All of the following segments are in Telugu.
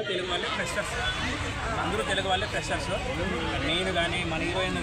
తెలుగు వాళ్ళే ఫ్రెషర్స్, అందరూ తెలుగు వాళ్ళే ఫ్రెషర్స్. నేను కానీ మన హీరోయిన్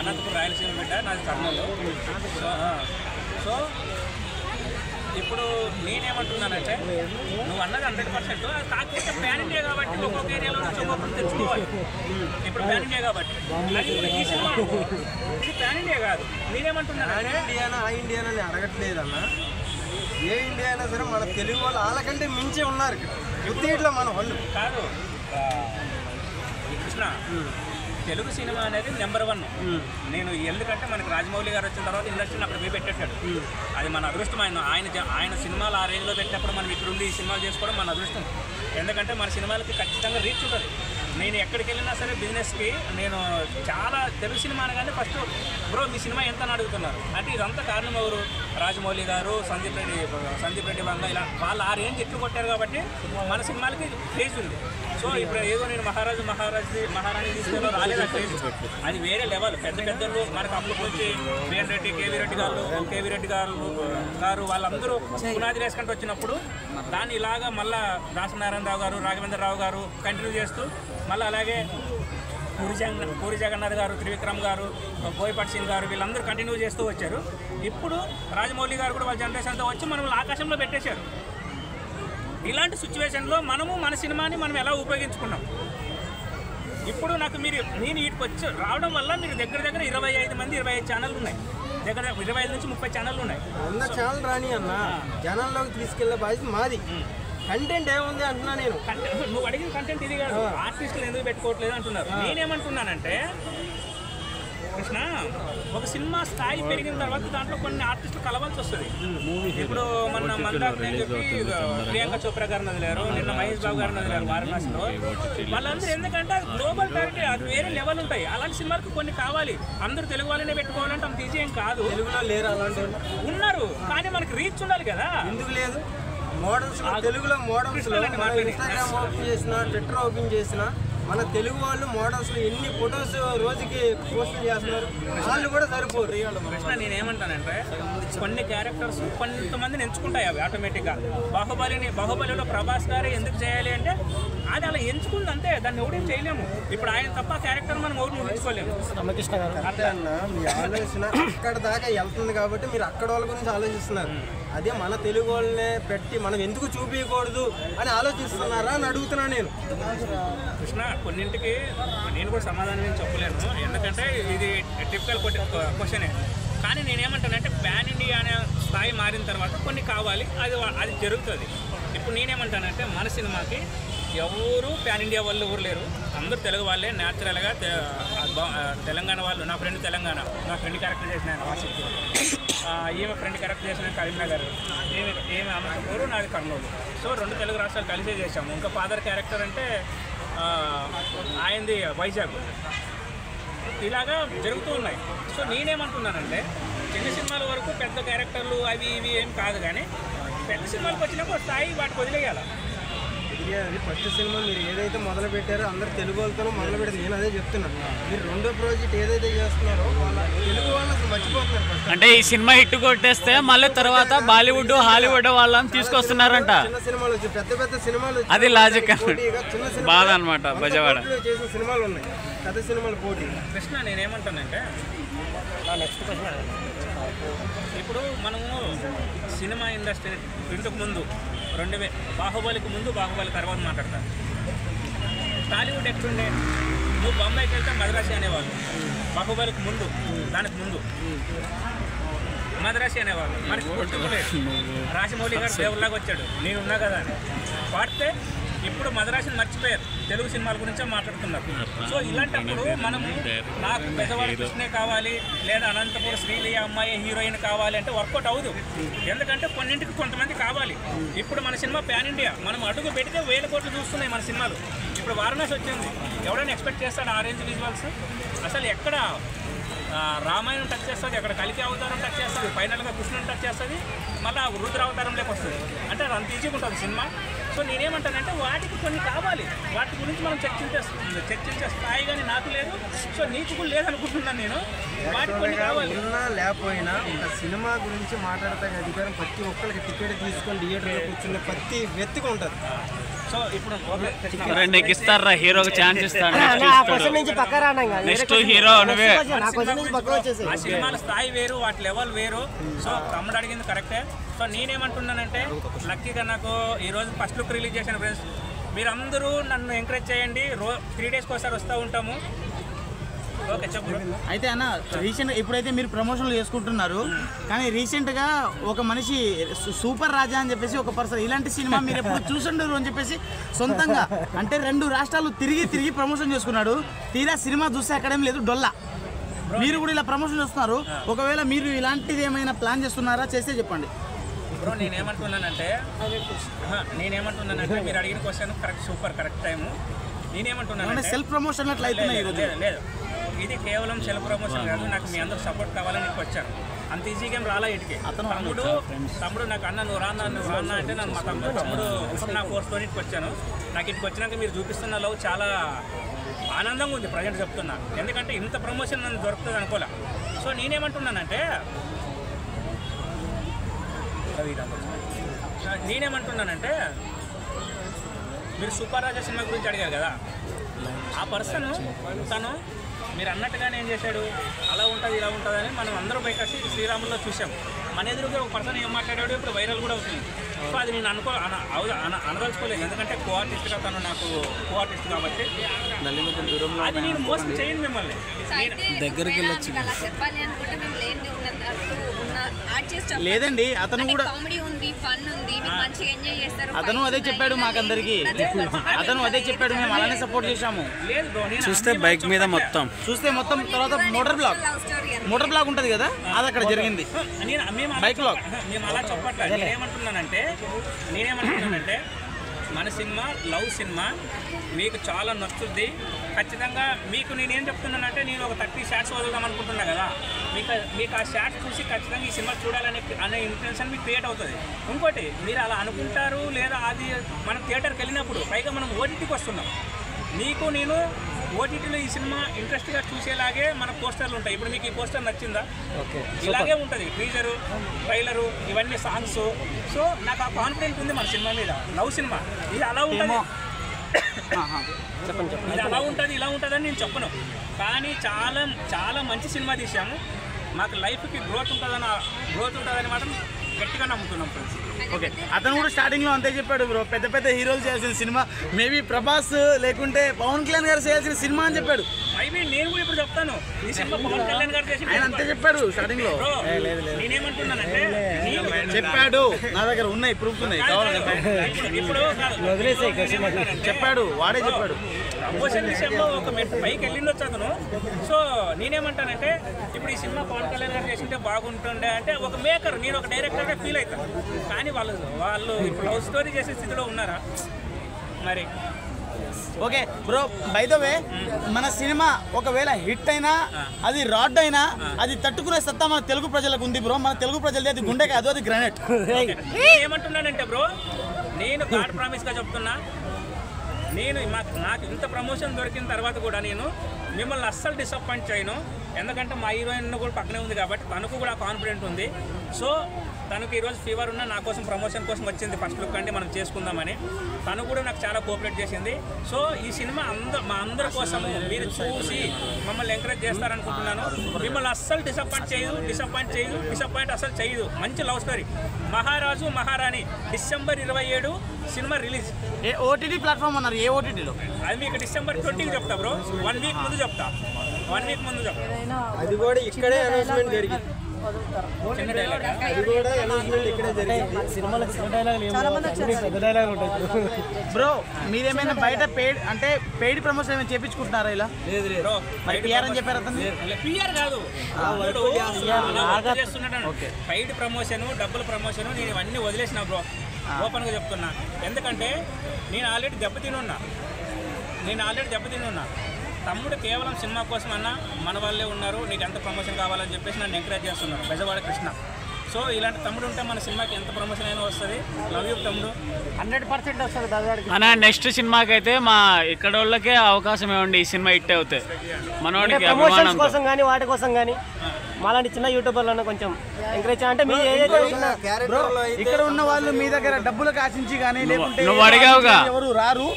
అనంతపూర్ రాయలసీమ బిడ్డ, నాది కర్నూలు. సో ఇప్పుడు నేనేమంటున్నానంటే నువ్వు అన్నది 100%. కాకపోతే ప్యాన్ ఇండియా కాబట్టి ఒక్కొక్క ఏరియాలో నుంచి ఒక్కొక్కరు తెచ్చుకోవాలి. ఇప్పుడు ప్యాన్ ఇండియా కాబట్టి అది ఈ సినిమా ఇది ప్యాన్ ఇండియా కాదు. నేనేమంటున్నానంటే ఇండియానని అడగట్లేదన్నా, ఏ ఇండియా అయినా సరే మన తెలుగు వాళ్ళు వాళ్ళకంటే మించి ఉన్నారు యుద్ధలో మన వాళ్ళు కాదు. కృష్ణ తెలుగు సినిమా అనేది నెంబర్ 1. నేను ఎందుకంటే మనకి రాజమౌళి గారు వచ్చిన తర్వాత ఇండస్ట్రీని అక్కడ పోయి పెట్టేశాడు. అది మన అదృష్టం. ఆయన సినిమాలు ఆ రేంజ్లో పెట్టినప్పుడు మనం ఇక్కడ ఉండి ఈ సినిమాలు చేసుకోవడం మన అదృష్టం. ఎందుకంటే మన సినిమాలకి ఖచ్చితంగా రీచ్ ఉంటుంది. నేను ఎక్కడికి వెళ్ళినా సరే బిజినెస్కి నేను చాలా తెలుగు సినిమా అనగానే ఫస్ట్ బ్రో మీ సినిమా ఎంత అని అడుగుతున్నారు. అంటే ఇదంతా కారణం ఎవరు? రాజమౌళి గారు, సందీప్ రెడ్డి వంగ, ఇలా వాళ్ళు ఆ రేంజ్ ఎక్కువ కొట్టారు కాబట్టి మన సినిమాలకి క్రేజ్ ఉంది. సో ఇప్పుడు ఏదో నేను మహారాణి తీసుకుని రాలేదు, క్రేజ్ అది వేరే లెవెల్. పెద్దలు మనకు అప్పటి నుంచి బిఎన్ రెడ్డి, కేవీ రెడ్డి గారు వాళ్ళందరూ పునాది వేసుకుంటూ వచ్చినప్పుడు దాన్ని ఇలాగా మళ్ళీ దాసనారాయణరావు గారు, రాఘవేంద్రరావు గారు కంటిన్యూ చేస్తూ మళ్ళీ అలాగే పూరి జగన్నాథ్ గారు, త్రివిక్రమ్ గారు, బోయపాటి సింగ్ గారు వీళ్ళందరూ కంటిన్యూ చేస్తూ వచ్చారు. ఇప్పుడు రాజమౌళి గారు కూడా వాళ్ళ జనరేషన్తో వచ్చి మనల్ని ఆకాశంలో పెట్టేశారు. ఇలాంటి సిచ్యువేషన్లో మనము మన సినిమాని మనం ఎలా ఉపయోగించుకున్నాం? ఇప్పుడు నాకు నేను వీటికి వచ్చి రావడం వల్ల మీరు దగ్గర 25 ఛానళ్ళు ఉన్నాయి. దగ్గర 25 నుంచి 30 ఛానళ్ళు ఉన్నాయి. 100 ఛానల్ రాని అన్న జనాల్లోకి తీసుకెళ్లే బాధ్యత మాది. కంటెంట్ ఏముంది అంటున్నా నేను. నువ్వు అడిగిన కంటెంట్ ఇది కాదు. ఆర్టిస్టులు ఎందుకు పెట్టుకోవట్లేదు అంటున్నారు. నేనేమంటున్నానంటే కృష్ణ, ఒక సినిమా స్థాయి పెరిగిన తర్వాత దాంట్లో కొన్ని ఆర్టిస్టులు కలవాల్సి వస్తుంది. ఇప్పుడు మన మందాకిని అని చెప్పి ప్రియాంక చోప్రా గారిని వదిలేరు, నిన్న మహేష్ బాబు గారిని వదిలేరు వారణాసిలో. వాళ్ళందరూ ఎందుకంటే అది గ్లోబల్ ప్యారిటీ, అది వేరే లెవెల్ ఉంటాయి. అలాంటి సినిమాలకు కొన్ని కావాలి. అందరూ తెలుగు వాళ్ళనే పెట్టుకోవాలంటే అంత ఈజీ ఏం కాదు. తెలుగులో లేరు అలాంటి ఉన్నారు, కానీ మనకి రీచ్ ఉండాలి కదా. ఎందుకు లేదు? మోడల్స్ తెలుగులో మోడల్స్ ఇన్స్టాగ్రామ్ ఓపెన్ చేసినా, ట్విట్టర్ ఓపెన్ చేసినా మన తెలుగు వాళ్ళు మోడల్స్ ఎన్ని ఫొటోస్ రోజుకి పోస్ట్ చేస్తున్నారు, వాళ్ళు కూడా సరిపోరు. కృష్ణ నేనేమంటానంటే కొన్ని క్యారెక్టర్స్ కొంతమందిని ఎంచుకుంటాయి అవి ఆటోమేటిక్గా. బాహుబలిలో ప్రభాస్ గారే ఎందుకు చేయాలి అంటే అది అలా ఎంచుకుంది అంతే, దాన్ని ఎవడేం చేయలేము. ఇప్పుడు ఆయన తప్ప క్యారెక్టర్ మనం ఎవరు ఊహించుకోలేము. రామకృష్ణ గారు అంటే అన్న మీ ఆలోచన అక్కడ దాకా వెళ్తుంది కాబట్టి మీరు అక్కడ వాళ్ళ గురించి ఆలోచిస్తున్నారు. అదే మన తెలుగు వాళ్ళనే పెట్టి మనం ఎందుకు చూపించకూడదు అని ఆలోచిస్తున్నారా అని అడుగుతున్నా నేను. కృష్ణ కొన్నింటికి నేను కూడా సమాధానం ఏం చెప్పలేను, ఎందుకంటే ఇది టిపికల్ క్వశ్చనే. కానీ నేనేమంటానంటే ప్యాన్ ఇండియా అనే స్థాయి మారిన తర్వాత కొన్ని కావాలి, అది జరుగుతుంది. ఇప్పుడు నేనేమంటానంటే మన సినిమాకి ఎవరు ప్యాన్ ఇండియా వాళ్ళు ఎవరు లేరు, అందరూ తెలుగు వాళ్ళే. న్యాచురల్గా తెలంగాణ వాళ్ళు, నా ఫ్రెండ్ తెలంగాణ, నా ఫ్రెండ్ క్యారెక్టర్ చేసిన ఆయన వాసిక్, ఈమె ఫ్రెండ్ క్యారెక్టర్ చేసిన కరీంనగర్, ఏమి అనంతపూర్, నాది కర్నూలు. సో 2 తెలుగు రాష్ట్రాలు కలిసే చేశాము. ఇంకా ఫాదర్ క్యారెక్టర్ అంటే ఆయనది వైజాగ్. ఇలాగా జరుగుతూ ఉన్నాయి. సో నేనేమంటున్నానంటే చిన్న సినిమాల వరకు పెద్ద క్యారెక్టర్లు అవి ఇవి ఏం కాదు, కానీ పెద్ద సినిమాలకు వచ్చినప్పుడు స్థాయి వాటికి వదిలేయాలి. అది ఫస్ట్ సినిమా మీరు ఏదైతే మొదలు పెట్టారో అందరు తెలుగు వాళ్ళతో మొదలు పెడితే నేను అదే చెప్తున్నాను. మీరు రెండో ప్రాజెక్ట్ ఏదైతే చేస్తున్నారో వాళ్ళ తెలుగు వాళ్ళు అసలు మర్చిపోతున్నారు. అంటే ఈ సినిమా హిట్ కొట్టేస్తే మళ్ళీ తర్వాత బాలీవుడ్, హాలీవుడ్ వాళ్ళని తీసుకొస్తున్నారంట. చిన్న సినిమాలు వచ్చి పెద్ద సినిమాలు అది లాజిక్ చిన్న బాధ అనమాట. బజవాడ చేసిన సినిమాలు ఉన్నాయి, పెద్ద సినిమాలు పోటీ. కృష్ణ నేనేమంటానంటే నెక్స్ట్ క్వశ్చన్, ఇప్పుడు మనము సినిమా ఇండస్ట్రీ ఇంతకు ముందు బాహుబలికి ముందు, బాహుబలి తర్వాత మాట్లాడతారు. టాలీవుడ్ ఎక్కడుండే? నువ్వు బొంబాయికి వెళ్తే మద్రాసి అనేవాళ్ళు. బాహుబలికి ముందు, దానికి ముందు మద్రాసి అనేవాళ్ళు. మనకి గుర్తులేదు. రాజమౌళి గారు దేవుళ్ళలాగా వచ్చాడు, నేనున్నా కదా అని పాడితే ఇప్పుడు మద్రాసిని మర్చిపోయారు, తెలుగు సినిమాల గురించే మాట్లాడుతున్నారు. సో ఇలాంటప్పుడు మనము నాకు పెద్దవాళ్ళ కృష్ణే కావాలి, లేదా అనంతపూర్ శ్రీలియ అమ్మాయి హీరోయిన్ కావాలి అంటే వర్కౌట్ అవ్వదు. ఎందుకంటే కొన్నింటికి కొంతమంది కావాలి. ఇప్పుడు మన సినిమా ప్యాన్ ఇండియా, మనం అడుగు పెడితే 1000 కోట్లు చూస్తున్నాయి మన సినిమాలు. ఇప్పుడు వారణాసి వచ్చింది, ఎవడైనా ఎక్స్పెక్ట్ చేస్తాడు ఆ రేంజ్ విజువల్స్? అసలు ఎక్కడ రామాయణం టచ్ చేస్తుంది, అక్కడ కలికి అవతారం టచ్ చేస్తుంది, ఫైనల్గా కృష్ణుని టచ్ చేస్తుంది, మళ్ళీ రుద్ర అవతారంలోకి వస్తుంది. అంటే అది అంత ఈజీగా ఉంటుంది సినిమా. సో సో నేనేమంటానంటే వాటికి కొన్ని కావాలి, వాటి గురించి మనం చర్చించే స్థాయి కానీ నాకు లేదు, సో నీకు కూడా లేదనుకుంటున్నాను నేను. వాటికి కొన్ని కావాలి. ఉన్నా లేకపోయినా ఒక సినిమా గురించి మాట్లాడతానికి అధికారం ప్రతి ఒక్కరికి టికెట్ తీసుకొని థియేటర్లో కూర్చున్న ప్రతి వ్యక్తికి ఉంటుంది. సో ఇప్పుడు నీకు ఇస్తారా హీరోకి ఛాన్స్ ఇస్తాడు, నెక్స్ట్ హీరో నువ్వే. ఆ సినిమాల స్థాయి వేరు, వాటి లెవెల్ వేరు. సో తమ్ముడు అడిగింది కరెక్టే. సో నేనేమంటున్నానంటే లక్కీగా నాకు ఈరోజు ఫస్ట్ లుక్ రిలీజ్ చేశాను ఫ్రెండ్స్. మీరందరూ నన్ను ఎంకరేజ్ చేయండి. 3 డేస్కి ఒకసారి వస్తూ ఉంటాము. ఓకే చెప్పు. అయితే అన్న రీసెంట్ ఇప్పుడైతే మీరు ప్రమోషన్లు చేసుకుంటున్నారు, కానీ రీసెంట్గా ఒక మనిషి సూపర్ రాజా అని చెప్పేసి ఒక పర్సన్ ఇలాంటి సినిమా మీరు ఎప్పుడు చూసుండరు అని చెప్పేసి సొంతంగా అంటే 2 రాష్ట్రాలు తిరిగి ప్రమోషన్ చేసుకున్నాడు. తీరా సినిమా చూస్తే అక్కడేం లేదు డొల్లా. మీరు కూడా ఇలా ప్రమోషన్ చేస్తున్నారు, ఒకవేళ మీరు ఇలాంటిది ఏమైనా ప్లాన్ చేస్తున్నారా? చేస్తే చెప్పండి బ్రో. నేనేమంటున్నానంటే మీరు అడిగిన question correct, super correct time. నేనేమంటున్నానంటే సెల్ఫ్ ప్రమోషన్ అట్లా అవుతున్నాయి. లేదు, ఇది కేవలం సెల్ఫ్ ప్రమోషన్ కాదు. నాకు మీ అందరూ సపోర్ట్ కావాలని నీకు వచ్చాను. అంత ఈజీగా ఏం రాలా ఇటుకి. తమ్ముడు నాకు అన్న నువ్వు రాన్నా అంటే నన్ను మా తమ్ముడు నా ఫోర్స్తో ఇటుకు వచ్చాను. నాకు ఇటుకు వచ్చినాక మీరు చూపిస్తున్న లవ్ చాలా ఆనందంగా ఉంది ప్రజెంట్ చెప్తున్నా. ఎందుకంటే ఇంత ప్రమోషన్ నన్ను దొరుకుతుంది అనుకోలే. సో నేనేమంటున్నానంటే మీరు సూపర్ రాజా సినిమా గురించి అడిగారు కదా, ఆ పర్సన్ తను మీరు అన్నట్టుగానే ఏం చేశాడు, అలా ఉంటుంది ఇలా ఉంటుంది అని మనం అందరూ బయట శ్రీరాముల్లో చూసాం. మన ఎదురుగా ఒక పర్సన్ ఏం మాట్లాడాడు ఇప్పుడు వైరల్ కూడా అవుతుంది. సో అది నేను అనదలుచుకోలేదు, ఎందుకంటే కో ఆర్టిస్ట్గా తను నాకు కో ఆర్టిస్ట్ కాబట్టి అది నేను మోసం చేయను మిమ్మల్ని. దగ్గరికి వెళ్ళొచ్చు. లేదండి అతను కూడా అతను అదే చెప్పాడు మాకందరికి. అతను అదే చెప్పాడు, మేము అలానే సపోర్ట్ చేశాము. చూస్తే బైక్ మీద మొత్తం తర్వాత మోటార్ బ్లాక్ ఉంటుంది కదా, అది అక్కడ జరిగింది. బైక్ బ్లాక్ మేము అలా చెప్పట్లేదు. నేనేమంటున్నానంటే మన సినిమా లవ్ సినిమా మీకు చాలా నచ్చుద్ది ఖచ్చితంగా. మీకు నేనేం చెప్తున్నానంటే నేను ఒక 30 షాట్స్ వదులుదాం అనుకుంటున్నా కదా, మీకు ఆ షాట్స్ చూసి ఖచ్చితంగా ఈ సినిమా చూడాలనే ఇంటెన్షన్ మీకు క్రియేట్ అవుతుంది. ఇంకోటి మీరు అలా అనుకుంటారు లేదా, అది మనం థియేటర్కి వెళ్ళినప్పుడు పైగా మనం ఓటీటీకి వస్తున్నాం. నీకు నేను ఓటీటీలో ఈ సినిమా ఇంట్రెస్ట్గా చూసేలాగే మన పోస్టర్లు ఉంటాయి. ఇప్పుడు మీకు ఈ పోస్టర్ నచ్చిందా? ఇలాగే ఉంటుంది ట్రీజరు, ట్రైలరు, ఇవన్నీ సాంగ్స్. సో నాకు ఆ కాన్ఫిడెంట్ ఉంది మన సినిమా మీద. లవ్ సినిమా ఇది అలా ఉంటుంది, ఇది అలా ఉంటుంది ఇలా ఉంటుందని నేను చెప్పను. కానీ చాలా చాలా మంచి సినిమా తీసాము. మాకు లైఫ్కి గ్రోత్ ఉంటుందని మాత్రం గట్టిగా నమ్ముతున్నాం ఫ్రెండ్స్. ఓకే, అతను కూడా స్టార్టింగ్ లో అంతే చెప్పాడు బ్రో, పెద్ద హీరోలు చేయాల్సిన సినిమా మేబీ ప్రభాస్ లేకుంటే పవన్ కళ్యాణ్ గారు చేయాల్సిన సినిమా అని చెప్పాడు. నేను కూడా ఇప్పుడు చెప్తాను, ఈ సినిమా పవన్ కళ్యాణ్ గారు చేసి ఆయన అంతే చెప్పాడు స్టార్టింగ్ లో. నేనేమంటున్నానంటే చెప్పాడు, నా దగ్గర ఉన్నాయి ప్రూఫ్స్ ఉన్నాయి, ఇప్పుడు చెప్పాడు, వాడే చెప్పాడు. ప్రమోషన్ విషయంలో ఒక పైకి వెళ్ళిండొచ్చు అతను. సో నేనేమంటానంటే ఇప్పుడు ఈ సినిమా పవన్ కళ్యాణ్ గారు చేసింటే బాగుంటుండే అంటే ఒక మేకర్, నేను ఒక డైరెక్టర్గా ఫీల్ అవుతాను. కానీ వాళ్ళు ఇప్పుడు లవ్ స్టోరీ చేసే స్థితిలో ఉన్నారా మరి? Okay bro, by the way మన సినిమా ఒకవేళ హిట్ అయినా అది రాడ్ అయినా అది తట్టుకునే సత్తా మన తెలుగు ప్రజలకు ఉంది బ్రో. మన తెలుగు ప్రజలది అది గుండె కాదు, అది గ్రానైట్. ఏమంటున్నానంటే బ్రో, నేను గాడ్ ప్రామిస్గా చెప్తున్నా, నాకు ఇంత ప్రమోషన్ దొరికిన తర్వాత కూడా నేను మిమ్మల్ని అస్సలు డిసప్పాయింట్ చేయను. ఎందుకంటే మా హీరోయిన్ కూడా పక్కనే ఉంది కాబట్టి తనకు కూడా కాన్ఫిడెంట్ ఉంది. సో తనకు ఈరోజు ఫీవర్ ఉన్న నా కోసం ప్రమోషన్ కోసం వచ్చింది, ఫస్ట్ లుక్ అంటే మనం చేసుకుందామని. తను కూడా నాకు చాలా కోఆపరేట్ చేసింది. సో ఈ సినిమా మా అందరి కోసము మీరు చూసి మమ్మల్ని ఎంకరేజ్ చేస్తారనుకుంటున్నాను. మిమ్మల్ని అస్సలు డిసప్పాయింట్ అసలు చేయదు. మంచి లవ్ స్టోరీ, మహారాజు మహారాణి, డిసెంబర్ 27 సినిమా రిలీజ్. ఏ ఓటీటీ ప్లాట్ఫామ్ అన్నారు? ఏ ఓటీటీలో? అది మీకు డిసెంబర్ 20కి చెప్తా బ్రో. 1 వీక్ ముందు చెప్తా. అది కూడా ఇక్కడే అనౌన్స్మెంట్ జరిగింది. బ్రో మీరేమైనా బయట పెయిడ్ ప్రమోషన్ ఏమైనా చేయించుకుంటున్నారా? ఇలా మరి పిఆర్ అని చెప్పారు అతను. పిఆర్ కాదు, పెయిడ్ ప్రమోషన్, డబ్బుల ప్రమోషన్, నేను ఇవన్నీ వదిలేసిన బ్రో, ఓపెన్గా చెప్తున్నా. ఎందుకంటే నేను ఆల్రెడీ దెబ్బతినున్నా. తమ్ముడు కేవలం సినిమా కోసం అన్నా మన వాళ్ళే ఉన్నారు, నీకు ఎంత ప్రమోషన్ కావాలని చెప్పేసి నన్ను ఎంకరేజ్ చేస్తున్నారు, బెజవాడ కృష్ణ. సో ఇలాంటి తమ్ముడు ఉంటే మన సినిమాకి ఎంత ప్రమోషన్ అయినా వస్తుంది. లవ్ యూ తమ్ముడు. 100% వస్తుంది దాదాపు. మన నెక్స్ట్ సినిమాకి అయితే మా ఇక్కడ వాళ్ళకే అవకాశం ఇవ్వండి, ఈ సినిమా హిట్ అవుతాయి మనోడికి ప్రమోషన్స్ కోసం కానీ వాటి కోసం కానీ మాలాంటి చిన్న యూట్యూబర్లను కొంచెం ఎంకరేజ్ అంటే మీ ఇక్కడ ఉన్న వాళ్ళు మీ దగ్గర డబ్బులకు ఆశించి కానీ లేకుంటే నువ్వు అడిగావుగా. ఎవరు రారు.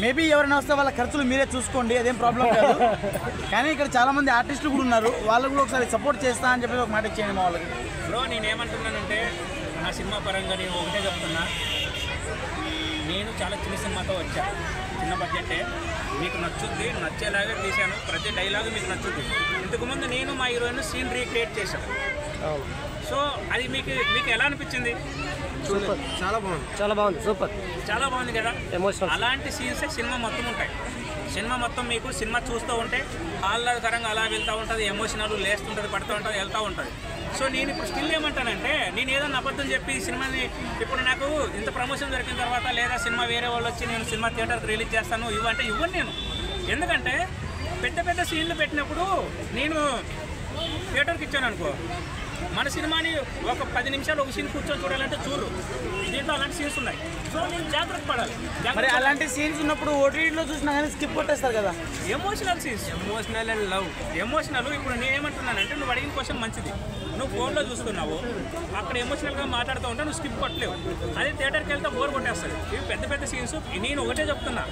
మేబీ ఎవరైనా వస్తే వాళ్ళ ఖర్చులు మీరే చూసుకోండి, అదేం ప్రాబ్లం కాదు. కానీ ఇక్కడ చాలా మంది ఆర్టిస్టులు కూడా ఉన్నారు, వాళ్ళు కూడా ఒకసారి సపోర్ట్ చేస్తా అని చెప్పి ఒక మాట ఇచ్చేయండి మా వాళ్ళకి. బ్రో నేనేమంటున్నానంటే నా సినిమా పరంగా నేను ఒకటే చెప్తున్నా, నేను చాలా చిన్న సినిమాతో వచ్చా, చిన్న బడ్జెటే, మీకు నచ్చుద్ది, నచ్చేలాగే తీశాను, ప్రతి డైలాగు మీకు నచ్చుద్ది. ఇంతకుముందు నేను మా హీరోయిన్ సీన్ రీక్రియేట్ చేశాను. సో అది మీకు ఎలా అనిపించింది? సూపర్, చాలా బాగుంది, చాలా బాగుంది, సూపర్, చాలా బాగుంది కదా. ఎమోషనల్ అలాంటి సీన్సే సినిమా మొత్తం ఉంటాయి. సినిమా మొత్తం మీకు సినిమా చూస్తూ ఉంటే ఆహ్లాదకరంగా అలా వెళ్తూ ఉంటుంది, ఎమోషనల్ లేస్తుంటుంది, పడుతూ ఉంటుంది, వెళ్తూ ఉంటుంది. సో నేను ఇప్పుడు స్టిల్ ఏమంటానంటే, నేను ఏదన్నా అబద్ధం చెప్పి సినిమాని ఇప్పుడు నాకు ఇంత ప్రమోషన్ దొరికిన తర్వాత లేదా సినిమా వేరే వాళ్ళు వచ్చి నేను సినిమా థియేటర్కి రిలీజ్ చేస్తాను ఇవ్వంటే ఇవ్వను నేను. ఎందుకంటే పెద్ద పెద్ద సీన్లు పెట్టినప్పుడు నేను థియేటర్కి ఇచ్చాను అనుకో, మన సినిమాని ఒక 10 నిమిషాలు ఒక సీన్ కూర్చొని చూడాలంటే చూడు, దీంట్లో అలాంటి సీన్స్ ఉన్నాయి. సో నేను జాగ్రత్త పడాలి. మరి అలాంటి సీన్స్ ఉన్నప్పుడు ఓటీటీలో చూసినా కానీ స్కిప్ కొట్టేస్తారు కదా. Emotional scenes, emotional and love, emotional. ఇప్పుడు నేను ఏమంటున్నానంటే, నువ్వు అడిగిన క్వశ్చన్ మంచిది, నువ్వు ఫోన్లో చూస్తున్నావు, అక్కడ ఎమోషనల్గా మాట్లాడుతూ ఉంటే నువ్వు స్కిప్ కొట్టలేవు. అదే థియేటర్కి వెళ్తే బోర్ కొట్టేస్తుంది. ఇవి పెద్ద పెద్ద సీన్స్. నేను ఒకటే చెప్తున్నా,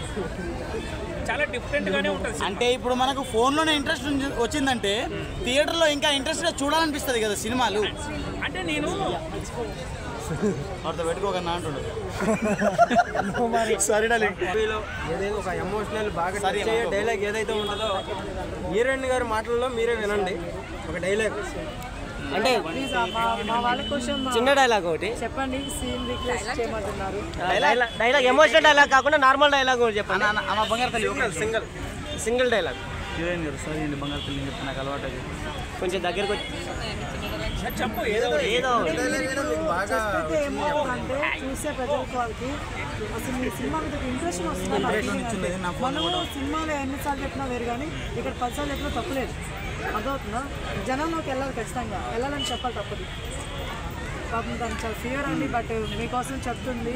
చాలా డిఫరెంట్గానే ఉంటుంది. అంటే ఇప్పుడు మనకు ఫోన్లోనే ఇంట్రెస్ట్ వచ్చిందంటే థియేటర్లో ఇంకా ఇంట్రెస్ట్గా చూడాలనిపిస్తుంది కదా సినిమాలు. అంటే నేను వాటితో పెట్టుకోకన్నా అంటుండు. సరే మూవీలో ఏదైతే ఒక ఎమోషనల్ బాగా టచ్ అయ్యే డైలాగ్ ఏదైతే ఉంటుందో హీరోయిన్ గారి మాటల్లో మీరే వినండి ఒక డైలాగ్. అంటే మా వాళ్ళ కోసం చిన్న డైలాగ్ ఒకటి చెప్పండి. సీన్ రిక్వెస్ట్ చేయమంటున్నారు. డైలాగ్ ఎమోషనల్ డైలాగ్ కాకుండా నార్మల్ డైలాగ్ ఒకటి చెప్పండి. ఆమె బంగారు తల్లి సింగిల్ డైలాగ్. హీరోయిన్ గారు సారీ అండి, బంగారు తల్లి చెప్తే నాకు అలవాటు అది. కొంచెం దగ్గరకు వచ్చి చెప్పు ఏదో బాగా అయితే ఏమవుతుందంటే చూసే ప్రజలకు వాళ్ళకి అసలు ఈ సినిమా మీద ఇంట్రెస్ట్ వస్తుంది. మనము సినిమాలో ఎన్నిసార్లు చెప్పినా వేరు, కానీ ఇక్కడ 10 సార్లు చెప్పినా తప్పులేదు. అదవుతుందా? జనంలోకి వెళ్ళాలి, ఖచ్చితంగా వెళ్ళాలని చెప్పాలి, తప్పదు. పాపం తను చాలా ఫియర్ అండి, బట్ మీకోసం చెప్తుంది.